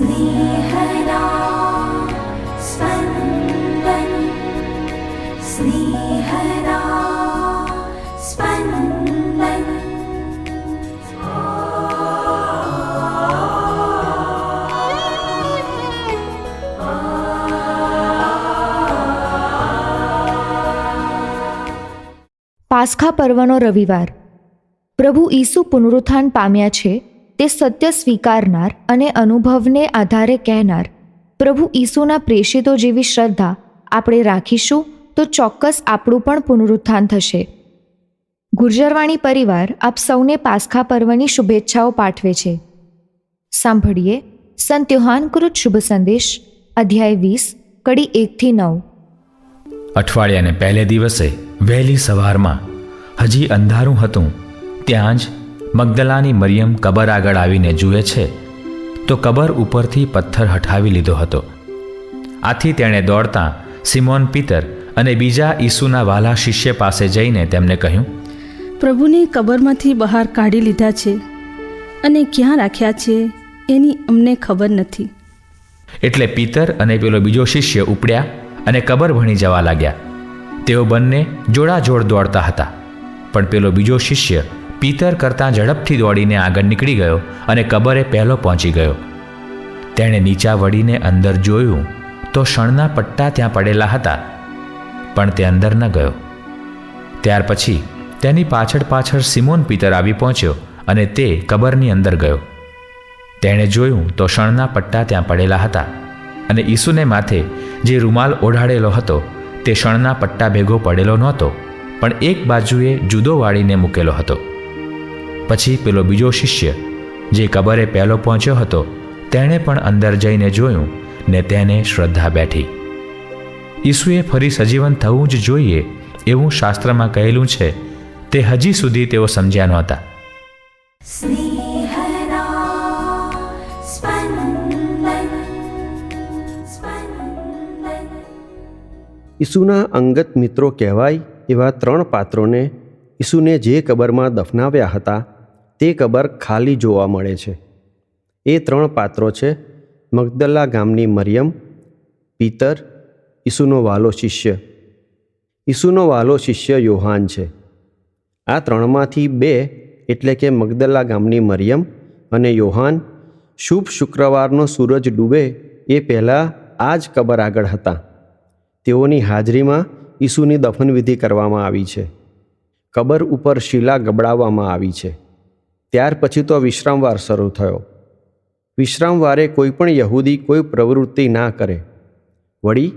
स्नेहदा स्पन्दन स्नेहदा स्पन्दन। પાસ્ખા પર્વનો રવિવાર. પ્રભુ ઈસુ પુનરુત્થાન પામ્યા છે તે સત્ય સ્વીકારનાર અને અનુભવને આધારે કહેનાર પ્રભુ ઈસુના પ્રેષિતો જેવી શ્રદ્ધા આપણે રાખીશું તો ચોક્કસ આપણું પણ પુનરુત્થાન થશે. ગુર્જરવાણી પરિવાર આપ સૌને પાસ્ખા પર્વની શુભેચ્છાઓ પાઠવે છે. સાંભળીએ સંત યોહાનકૃત શુભ સંદેશ અધ્યાય 20 કડી 1-9. અઠવાડિયાને પહેલે દિવસે વહેલી સવારમાં હજી અંધારું હતું ત્યાં જ મગદલાની મરિયમ કબર આગળ આવીને જુએ છે તો કબર ઉપરથી પથ્થર હટાવી લીધો હતો. આથી તેણે દોડતા સિમોન પીતર અને બીજા ઈસુના વાલા શિષ્ય પાસે જઈને તેમને કહ્યું, પ્રભુને કબરમાંથી બહાર કાઢી લીધા છે અને ક્યાં રાખ્યા છે એની અમને ખબર નથી. એટલે પીતર અને પેલો બીજો શિષ્ય ઉપડ્યા અને કબર ભણી જવા લાગ્યા. તેઓ બંને જોડાજોડ દોડતા હતા, પણ પેલો બીજો શિષ્ય પીતર કરતાં ઝડપથી દોડીને આગળ નીકળી ગયો અને કબરે પહેલો પહોંચી ગયો. તેણે નીચા વળીને અંદર જોયું તો શણના પટ્ટા ત્યાં પડેલા હતા, પણ તે અંદર ન ગયો. ત્યાર પછી તેની પાછળ પાછળ સિમોન પીતર આવી પહોંચ્યો અને તે કબરની અંદર ગયો. તેણે જોયું તો શણના પટ્ટા ત્યાં પડેલા હતા અને ઈસુને માથે જે રૂમાલ ઓઢાડેલો હતો તે શણના પટ્ટા ભેગો પડેલો નહોતો, પણ એક બાજુએ જુદો વાળીને મૂકેલો હતો. પછી પેલો બીજો શિષ્ય જે કબરે પહેલો પહોંચ્યો હતો તેણે પણ અંદર જઈને જોયું ને તેને શ્રદ્ધા બેઠી. ઈસુએ ફરી સજીવન થવું જ જોઈએ એવું શાસ્ત્રમાં કહેલું છે તે હજી સુધી તેઓ સમજ્યા નહોતા. स्नेहदा स्पन्दन स्पन्दन। ઈસુના અંગત મિત્રો કહેવાય એવા 3 પાત્રોને ઈસુને જે કબરમાં દફનાવ્યા હતા તે કબર ખાલી જોવા મળે છે. એ 3 પાત્રો છે મગદલા ગામની મરિયમ, પીતર, ઈસુનો વાલો શિષ્ય. ઈસુનો વાલો શિષ્ય યોહાન છે. આ 3માંથી 2 એટલે કે મગદલા ગામની મરિયમ અને યોહાન શુભ શુક્રવારનો સૂરજ ડૂબે એ પહેલાં આ જ કબર આગળ હતા. તેઓની હાજરીમાં ઈસુની દફનવિધિ કરવામાં આવી છે. કબર ઉપર શિલા ગબડાવવામાં આવી છે. ત્યાર પછી તો વિશ્રામવાર શરૂ થયો. વિશ્રામવારે કોઈ પણ યહૂદી કોઈ પ્રવૃત્તિ ના કરે. વળી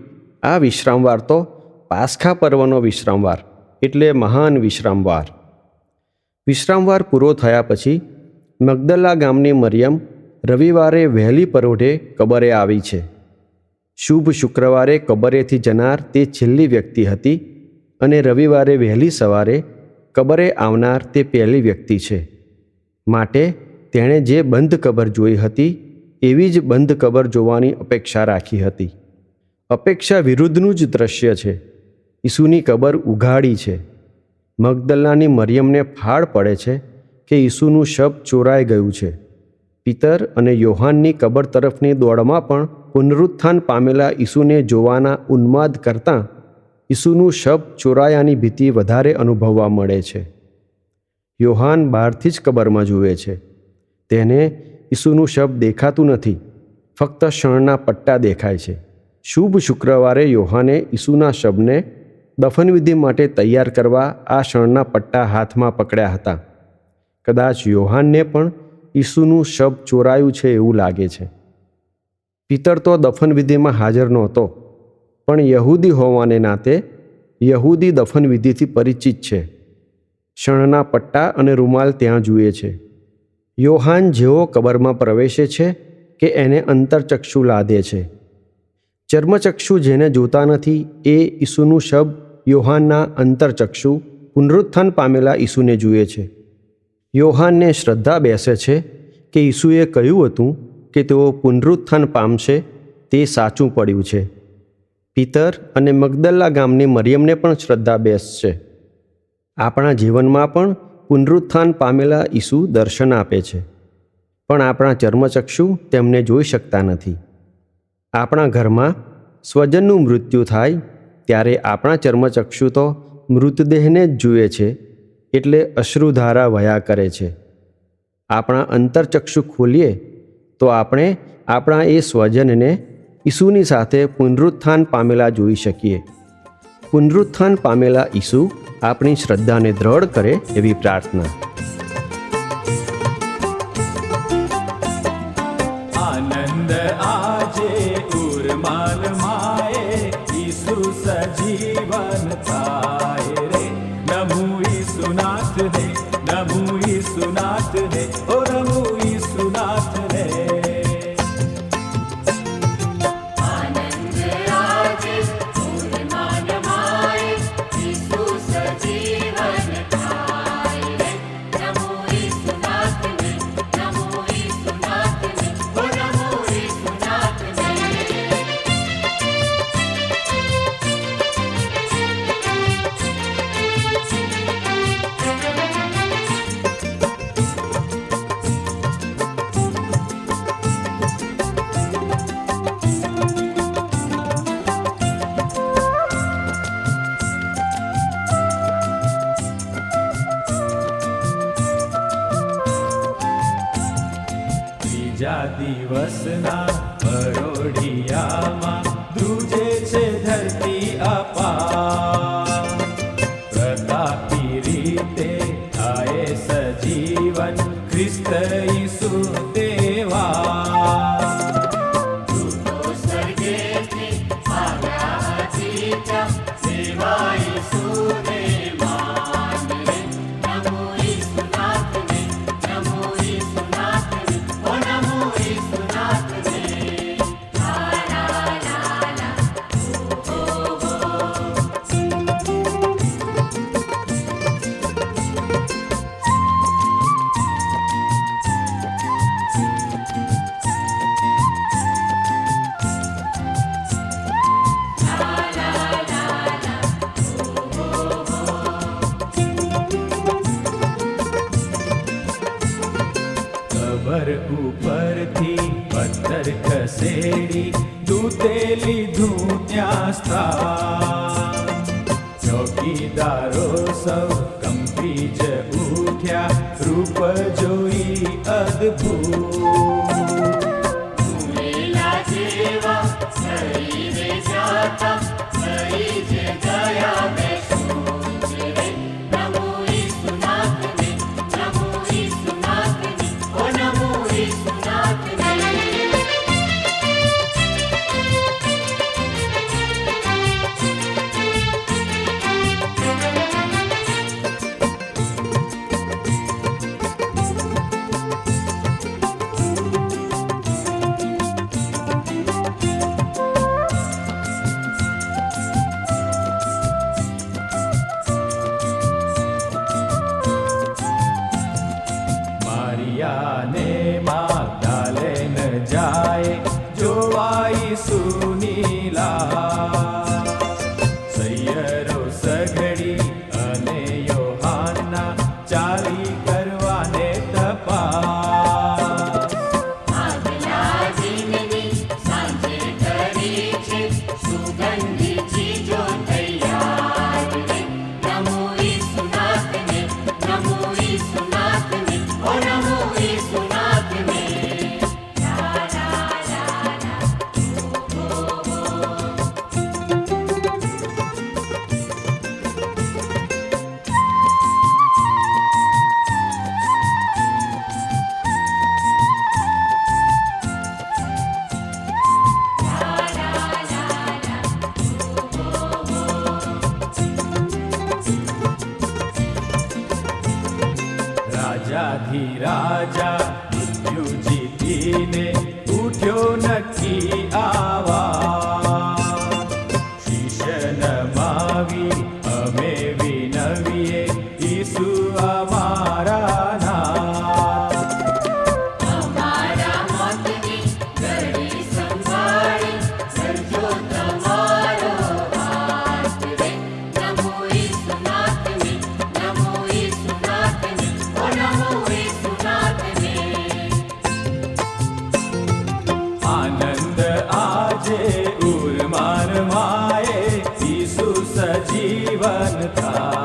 આ વિશ્રામવાર તો પાસ્ખા પર્વનો વિશ્રામવાર એટલે મહાન વિશ્રામવાર. વિશ્રામવાર પૂરો થયા પછી મગદલા ગામની મરિયમ રવિવારે વહેલી પરોઢે કબરે આવી છે. શુભ શુક્રવારે કબરેથી જનાર તે છેલ્લી વ્યક્તિ હતી અને રવિવારે વહેલી સવારે કબરે આવનાર તે પહેલી વ્યક્તિ છે. માટે તેણે જે બંધ કબર જોઈ હતી એવી જ બંધ કબર જોવાની અપેક્ષા રાખી હતી. અપેક્ષા વિરુદ્ધનું જ દ્રશ્ય છે. ઈસુની કબર ઉઘાડી છે. મગદલાની મરિયમને ફાળ પડે છે કે ઈસુનું શબ ચોરાઈ ગયું છે. પીતર અને યોહાનની કબર તરફની દોડમાં પણ પુનરુત્થાન પામેલા ઈસુને જોવાના ઉન્માદ કરતાં ઈસુનું શબ ચોરાયાની ભીતિ વધારે અનુભવવા મળે છે. યોહાન બહારથી જ કબરમાં જુએ છે. તેને ઈસુનું શબ દેખાતું નથી, ફક્ત શણના પટ્ટા દેખાય છે. શુભ શુક્રવારે યોહાને ઈસુના શબને દફનવિધિ માટે તૈયાર કરવા આ શણના પટ્ટા હાથમાં પકડ્યા હતા. કદાચ યોહાનને પણ ઈસુનું શબ ચોરાયું છે એવું લાગે છે. પીતર તો દફનવિધિમાં હાજર નહોતો, પણ યહૂદી હોવાને નાતે યહૂદી દફનવિધિથી પરિચિત છે. શણના પટ્ટા અને રૂમાલ ત્યાં જુએ છે. યોહાન જેવો કબરમાં પ્રવેશે છે કે એને અંતરચક્ષુ લાદે છે. ચર્મચક્ષુ જેને જોતા નથી એ ઈસુનું શબ યોહાનના અંતરચક્ષુ પુનરુત્થાન પામેલા ઈસુને જુએ છે. યોહાનને શ્રદ્ધા બેસે છે કે ઈસુએ કહ્યું હતું કે તેઓ પુનરુત્થાન પામશે તે સાચું પડ્યું છે. પીતર અને મગદલા ગામની મરિયમને પણ શ્રદ્ધા બેસશે. આપણા જીવનમાં પણ પુનરુત્થાન પામેલા ઈસુ દર્શન આપે છે, પણ આપણા ચર્મચક્ષુ તેમને જોઈ શકતા નથી. આપણા ઘરમાં સ્વજનનું મૃત્યુ થાય ત્યારે આપણા ચર્મચક્ષુ તો મૃતદેહને જ જુએ છે, એટલે અશ્રુધારા વયા કરે છે. આપણા અંતરચક્ષુ ખોલીએ તો આપણે આપણા એ સ્વજનને ઈસુની સાથે પુનરુત્થાન પામેલા જોઈ શકીએ. પુનરુત્થાન પામેલા ઈસુ આપણી શ્રદ્ધાને દ્રઢ કરે એવી પ્રાર્થના. આનંદ આજે ઉર્માન માએ ઈસુ સજીવન થાય રે. નમુ ઈસુનાથ રે, નમુ ઈસુનાથ રે, ઓ નમુ ઈસુનાથ રે. આનંદ આજે ઉર્માન માએ ઈસુ સજીવન થાય રે. નમો ઈસુનાથ ને, નમો ઈસુનાથ ને, ઓ નમો ઈસુનાથ ને. ત્રીજા દિવસના પરોઢિયામાં ધ્રુજે છે ધરતી અપાર. પ્રતાપી રીતે થાય સજીવન ખ્રિસ્ત ઈસુ દેવા. દૂતો સ્વર્ગેથી આવ્યા જીતા, સેવા ઈસુને માન રે. નમો ઈસુનાથ ને, નમો ઈસુનાથ ને, ઓ નમો ઈસુનાથ ને. લા લા લા લા, ઓ હો હો. કબર ઉપરથી પથ્થર ખસેડી દૂતે લીધું ત્યાં સ્થાન. ચોકીદારો સૌ કંપી જ ઉઠ્યા, રૂપ જોઈ અદ્ભુત. લીલા જેવા શરીરે જાતા, મરી જે ગયા બેસું રે. નમો ઈસુનાથ ને, નમો ઈસુનાથ ને, ઓ નમો ઈસુનાથ ને. મારિયાને માગદાલેન જાય જોવા ઈસુની લાશ. સૈયરો સઘળી અને યોહાનના ચાલી કરવાને તપાસ. આગલા દિનની સાંજે કરી છે સુગંધી ચીજો તૈયાર રે. નમો ઈસુનાથ ને, નમો ઈસુનાથ ને, ઓ નમો ઈસુનાથ ને. લા લા લા લા, ઓ હો હો. રાજાધિરાજા મૃત્યુ જીતીને ઉઠ્યો નક્કી આવા. શિષ્ય નમાવી અમે વિનવીએ ઈસુ અમારા નાથ. અમારા મોતની ઘડી સંભાળી કરજો તમારો હાથ રે. નમો ઈસુનાથ ને, નમો ઈસુનાથ ને, ઓ નમો ઈસુનાથ ને. સજીવન થાય.